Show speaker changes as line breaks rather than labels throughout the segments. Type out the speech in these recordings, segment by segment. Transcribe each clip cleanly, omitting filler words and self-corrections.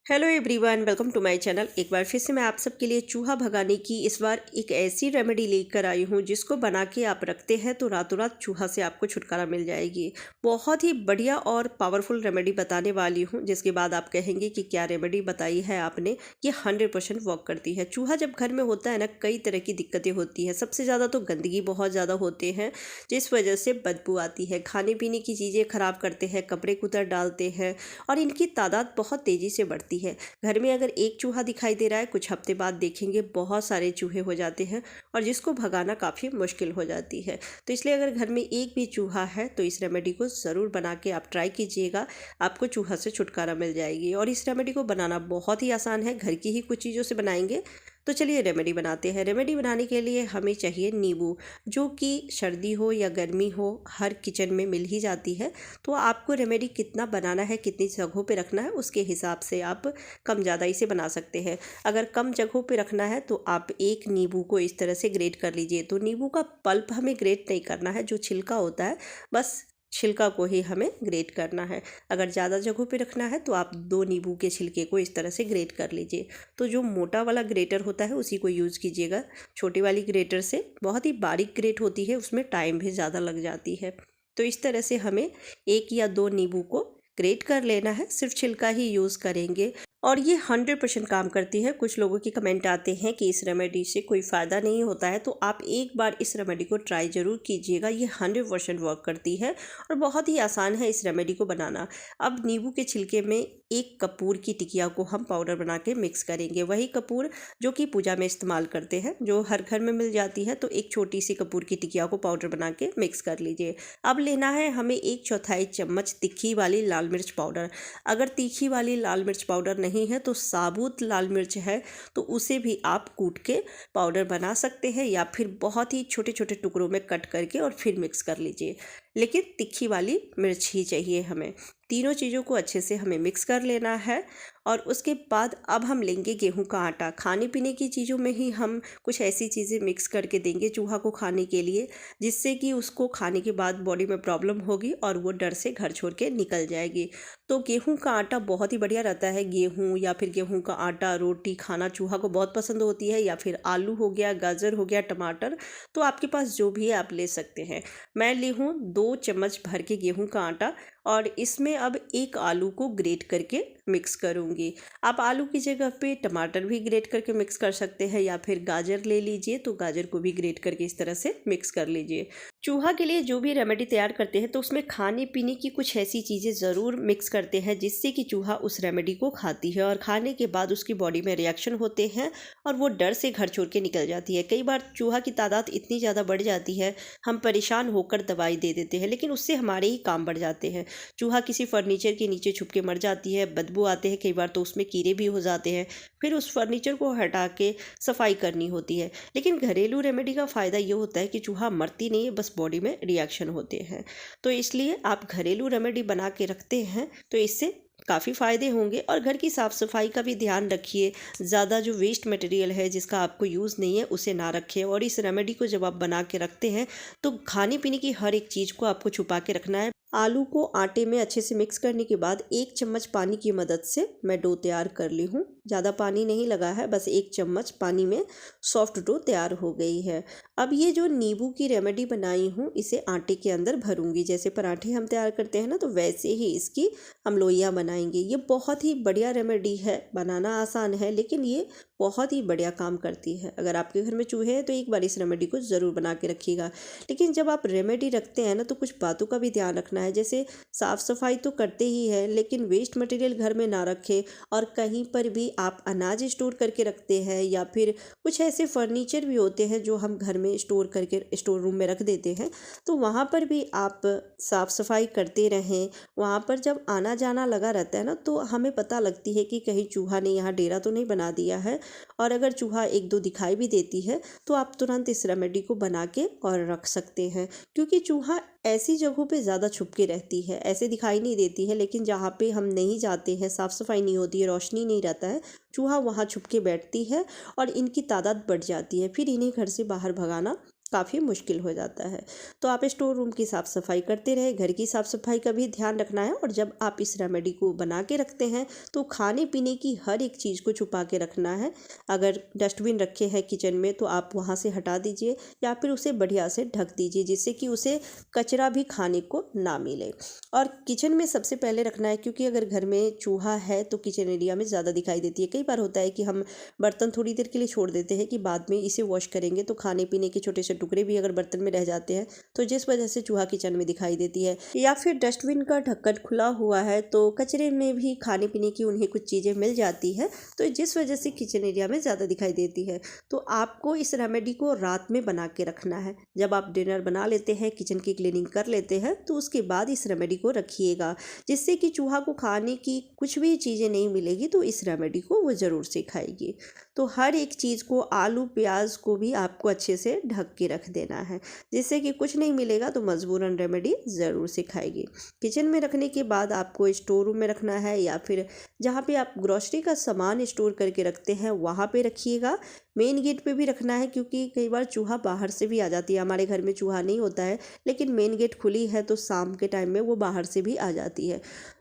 Hello everyone, welcome to my channel. एक बार फिर से मैं आप सबके लिए चूहा भगाने की इस बार एक ऐसी रेमेडी लेकर आई हूँ जिसको बना के आप रखते हैं तो रातों रात चूहा से आपको छुटकारा मिल जाएगी। बहुत ही बढ़िया और पावरफुल रेमेडी बताने वाली हूँ जिसके बाद आप कहेंगे कि क्या रेमेडी बताई है आपने, ये 100% वर्क करती है। चूहा जब घर में होता है ना, कई तरह की दिक्कतें होती है। सबसे ज़्यादा तो गंदगी बहुत ज़्यादा होते हैं जिस वजह से बदबू आती है, खाने पीने की चीज़ें खराब करते हैं, कपड़े कुतर डालते हैं और इनकी तादाद बहुत तेज़ी से बढ़ती है। घर में अगर एक चूहा दिखाई दे रहा है, कुछ हफ्ते बाद देखेंगे बहुत सारे चूहे हो जाते हैं और जिसको भगाना काफ़ी मुश्किल हो जाती है। तो इसलिए अगर घर में एक भी चूहा है तो इस रेमेडी को ज़रूर बना के आप ट्राई कीजिएगा, आपको चूहा से छुटकारा मिल जाएगी। और इस रेमेडी को बनाना बहुत ही आसान है, घर की ही कुछ चीज़ों से बनाएंगे। तो चलिए रेमेडी बनाते हैं। रेमेडी बनाने के लिए हमें चाहिए नींबू, जो कि सर्दी हो या गर्मी हो हर किचन में मिल ही जाती है। तो आपको रेमेडी कितना बनाना है, कितनी जगहों पे रखना है, उसके हिसाब से आप कम ज़्यादा इसे बना सकते हैं। अगर कम जगहों पे रखना है तो आप एक नींबू को इस तरह से ग्रेट कर लीजिए। तो नींबू का पल्प हमें ग्रेट नहीं करना है, जो छिलका होता है बस छिलका को ही हमें ग्रेट करना है। अगर ज़्यादा जगहों पे रखना है तो आप 2 नींबू के छिलके को इस तरह से ग्रेट कर लीजिए। तो जो मोटा वाला ग्रेटर होता है उसी को यूज़ कीजिएगा। छोटी वाली ग्रेटर से बहुत ही बारीक ग्रेट होती है, उसमें टाइम भी ज़्यादा लग जाती है। तो इस तरह से हमें 1 या 2 नींबू को ग्रेट कर लेना है, सिर्फ छिलका ही यूज़ करेंगे और ये 100% काम करती है। कुछ लोगों के कमेंट आते हैं कि इस रेमेडी से कोई फ़ायदा नहीं होता है, तो आप एक बार इस रेमेडी को ट्राई ज़रूर कीजिएगा। ये 100% वर्क करती है और बहुत ही आसान है इस रेमेडी को बनाना। अब नींबू के छिलके में एक कपूर की टिकिया को हम पाउडर बना के मिक्स करेंगे। वही कपूर जो कि पूजा में इस्तेमाल करते हैं, जो हर घर में मिल जाती है। तो एक छोटी सी कपूर की टिकिया को पाउडर बना के मिक्स कर लीजिए। अब लेना है हमें 1/4 चम्मच तीखी वाली लाल मिर्च पाउडर। अगर तीखी वाली लाल मिर्च पाउडर नहीं है तो साबुत लाल मिर्च है, तो उसे भी आप कूट के पाउडर बना सकते हैं या फिर बहुत ही छोटे छोटे टुकड़ों में कट करके और फिर मिक्स कर लीजिए। लेकिन तीखी वाली मिर्च ही चाहिए हमें। तीनों चीज़ों को अच्छे से हमें मिक्स कर लेना है और उसके बाद अब हम लेंगे गेहूं का आटा। खाने पीने की चीज़ों में ही हम कुछ ऐसी चीज़ें मिक्स करके देंगे चूहा को खाने के लिए, जिससे कि उसको खाने के बाद बॉडी में प्रॉब्लम होगी और वो डर से घर छोड़ के निकल जाएगी। तो गेहूं का आटा बहुत ही बढ़िया रहता है। गेहूं या फिर गेहूं का आटा रोटी खाना चूहा को बहुत पसंद होती है, या फिर आलू हो गया, गाजर हो गया, टमाटर, तो आपके पास जो भी है आप ले सकते हैं। मैं ली हूँ 2 चम्मच भर के गेहूं का आटा और इसमें अब एक आलू को ग्रेट करके मिक्स करूँगी। आप आलू की जगह पे टमाटर भी ग्रेट करके मिक्स कर सकते हैं, या फिर गाजर ले लीजिए तो गाजर को भी ग्रेट करके इस तरह से मिक्स कर लीजिए। चूहा के लिए जो भी रेमेडी तैयार करते हैं तो उसमें खाने पीने की कुछ ऐसी चीज़ें ज़रूर मिक्स करते हैं जिससे कि चूहा उस रेमेडी को खाती है और खाने के बाद उसकी बॉडी में रिएक्शन होते हैं और वो डर से घर छोड़ के निकल जाती है। कई बार चूहा की तादाद इतनी ज़्यादा बढ़ जाती है, हम परेशान होकर दवाई दे देते हैं, लेकिन उससे हमारे ही काम बढ़ जाते हैं। चूहा किसी फर्नीचर के नीचे छुप के मर जाती है, बदबू आते हैं, कई बार तो उसमें कीड़े भी हो जाते हैं, फिर उस फर्नीचर को हटा के सफाई करनी होती है। लेकिन घरेलू रेमेडी का फ़ायदा ये होता है कि चूहा मरती नहीं है, बस बॉडी में रिएक्शन होते हैं। तो इसलिए आप घरेलू रेमेडी बना के रखते हैं तो इससे काफ़ी फ़ायदे होंगे। और घर की साफ़ सफाई का भी ध्यान रखिए। ज़्यादा जो वेस्ट मटेरियल है जिसका आपको यूज़ नहीं है उसे ना रखें। और इस रेमेडी को जब आप बना के रखते हैं तो खाने पीने की हर एक चीज़ को आपको छुपा के रखना है। आलू को आटे में अच्छे से मिक्स करने के बाद 1 चम्मच पानी की मदद से मैं डो तैयार कर ली हूँ। ज़्यादा पानी नहीं लगा है, बस 1 चम्मच पानी में सॉफ्ट डो तैयार हो गई है। अब ये जो नींबू की रेमेडी बनाई हूँ इसे आटे के अंदर भरूंगी। जैसे पराठे हम तैयार करते हैं ना, तो वैसे ही इसकी हम लोइयाँ बनाएंगे। ये बहुत ही बढ़िया रेमेडी है, बनाना आसान है लेकिन ये बहुत ही बढ़िया काम करती है। अगर आपके घर में चूहे हैं तो एक बार इस रेमेडी को ज़रूर बना के रखिएगा। लेकिन जब आप रेमेडी रखते हैं ना तो कुछ बातों का भी ध्यान रखना है। जैसे साफ़ सफाई तो करते ही है, लेकिन वेस्ट मटेरियल घर में ना रखें। और कहीं पर भी आप अनाज स्टोर करके रखते हैं या फिर कुछ ऐसे फर्नीचर भी होते हैं जो हम घर में स्टोर करके स्टोर रूम में रख देते हैं, तो वहाँ पर भी आप साफ़ सफाई करते रहें। वहाँ पर जब आना जाना लगा रहता है ना, तो हमें पता लगती है कि कहीं चूहा ने यहाँ डेरा तो नहीं बना दिया है। और अगर चूहा 1-2 दिखाई भी देती है तो आप तुरंत इस रेमेडी को बना के और रख सकते हैं। क्योंकि चूहा ऐसी जगहों पे ज़्यादा छुप के रहती है, ऐसे दिखाई नहीं देती है, लेकिन जहाँ पे हम नहीं जाते हैं, साफ़ सफाई नहीं होती है, रोशनी नहीं रहता है, चूहा वहाँ छुप के बैठती है और इनकी तादाद बढ़ जाती है। फिर इन्हें घर से बाहर भगाना काफ़ी मुश्किल हो जाता है। तो आप स्टोर रूम की साफ़ सफाई करते रहे, घर की साफ़ सफाई का भी ध्यान रखना है। और जब आप इस रेमेडी को बना के रखते हैं तो खाने पीने की हर एक चीज़ को छुपा के रखना है। अगर डस्टबिन रखे हैं किचन में तो आप वहाँ से हटा दीजिए या फिर उसे बढ़िया से ढक दीजिए, जिससे कि उसे कचरा भी खाने को ना मिले। और किचन में सबसे पहले रखना है, क्योंकि अगर घर में चूहा है तो किचन एरिया में ज़्यादा दिखाई देती है। कई बार होता है कि हम बर्तन थोड़ी देर के लिए छोड़ देते हैं कि बाद में इसे वॉश करेंगे, तो खाने पीने के छोटे से टुकड़े भी अगर बर्तन में रह जाते हैं तो जिस वजह से चूहा किचन में दिखाई देती है। या फिर डस्टबिन का ढक्कन खुला हुआ है तो कचरे में भी खाने पीने की उन्हें कुछ चीज़ें मिल जाती है, तो जिस वजह से किचन एरिया में ज़्यादा दिखाई देती है। तो आपको इस रेमेडी को रात में बना के रखना है। जब आप डिनर बना लेते हैं, किचन की क्लीनिंग कर लेते हैं, तो उसके बाद इस रेमेडी को रखिएगा, जिससे कि चूहा को खाने की कुछ भी चीज़ें नहीं मिलेगी तो इस रेमेडी को वो ज़रूर से खाएगी। तो हर एक चीज़ को, आलू प्याज को भी आपको अच्छे से ढक के रख देना है, जिससे कि कुछ नहीं मिलेगा तो मजबूरन रेमेडी ज़रूर से खाएगी। किचन में रखने के बाद आपको स्टोर रूम में रखना है या फिर जहाँ पे आप ग्रॉसरी का सामान स्टोर करके रखते हैं वहाँ पे रखिएगा। मेन गेट पे भी रखना है, क्योंकि कई बार चूहा बाहर से भी आ जाती है। हमारे घर में चूहा नहीं होता है, लेकिन मेन गेट खुली है तो शाम के टाइम में वो बाहर से भी आ जाती है।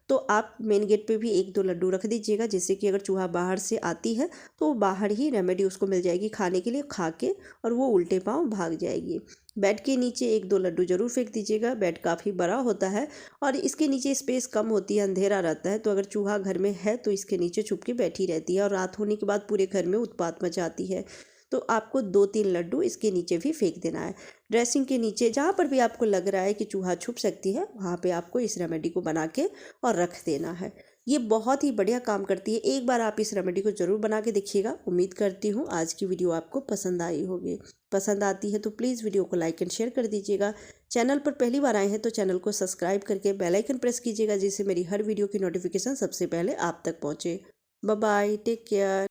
तो आप मेन गेट पे भी 1-2 लड्डू रख दीजिएगा, जिससे कि अगर चूहा बाहर से आती है तो बाहर ही रेमेडी उसको मिल जाएगी खाने के लिए, खा के और वो उल्टे पाँव भाग जाएगी। बेड के नीचे 1-2 लड्डू ज़रूर फेंक दीजिएगा। बेड काफ़ी बड़ा होता है और इसके नीचे स्पेस कम होती है, अंधेरा रहता है, तो अगर चूहा घर में है तो इसके नीचे छुप के बैठी रहती है और रात होने के बाद पूरे घर में उत्पात मचाती है। तो आपको 2-3 लड्डू इसके नीचे भी फेंक देना है। ड्रेसिंग के नीचे, जहाँ पर भी आपको लग रहा है कि चूहा छुप सकती है, वहाँ पे आपको इस रेमेडी को बना के और रख देना है। ये बहुत ही बढ़िया काम करती है। एक बार आप इस रेमेडी को ज़रूर बना के देखिएगा। उम्मीद करती हूँ आज की वीडियो आपको पसंद आई होगी। पसंद आती है तो प्लीज़ वीडियो को लाइक एंड शेयर कर दीजिएगा। चैनल पर पहली बार आए हैं तो चैनल को सब्सक्राइब करके बेल आइकन प्रेस कीजिएगा, जिससे मेरी हर वीडियो की नोटिफिकेशन सबसे पहले आप तक पहुँचे। Bye bye, take care.